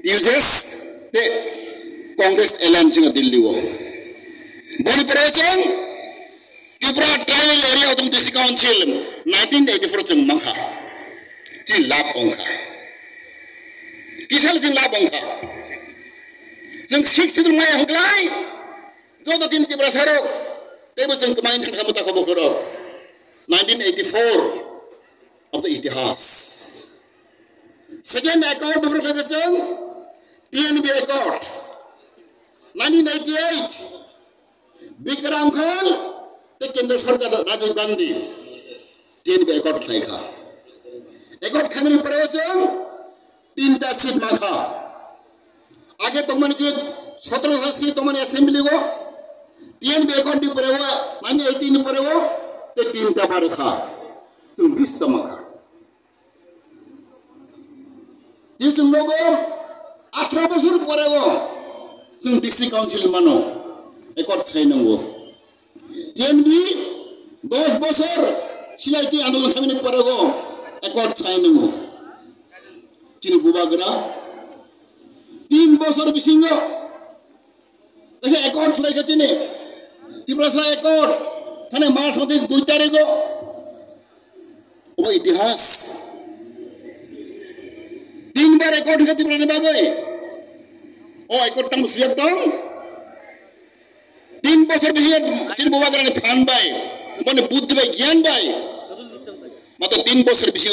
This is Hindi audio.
यूजर्स ते कांग्रेस एलान चिंग दिल्ली वो बन परेचंग त्रिपुरा ट्राइबल एरिया उतम डिस्ट्रिक्ट काउंसिल 1984 चिंग मंगा चिंग लाभ ओंगा किसल चिंग लाभ ओंगा चिंग सिख चिंग माय हंगलाई जो तो तीन त्रिपुरा सरो तेबो चिंग कमाइन चिंग समुता खबो करो 1984 of the इतिहास second accord beberapa TNB Accord 1988 Bikramkhal ते केंद्र सरकार राजीव गांधी TNB Accord खाएगा Accord खाने में प्रयोजन 3 सीट मांगा आगे तो मन जी 17 सीट तो मन असेंबली को TNB Accord भी परे हुआ 1918 परे हुआ ते 3 बार खा तुम 20 तमाका ये तुम लोगों 18 बছর পরেও जों डिस्ट्रिक्ट काउंसिल मानो एकर्ड थाइनांगौ टिएनबि 10 বছর सिनायथि आंदोलन खालामनायनि পরেও एकर्ड थाइनांगौ चिनि बुबागरा 3 বছর बिसिङो एसे एकर्ड थाइगा चिनि त्रिपुरा एकर्ड थाने मार्च मते 2 तारिखो वो इतिहास 3 बार एकर्ड के त्रिपुरा ने बागै oh ikut tang siap tang 3 বছর বিহিত তিন বুবা করে ফান বাই মানে বুদ্ধি বাই জ্ঞান বাই মাত্র 3 বছর বেশি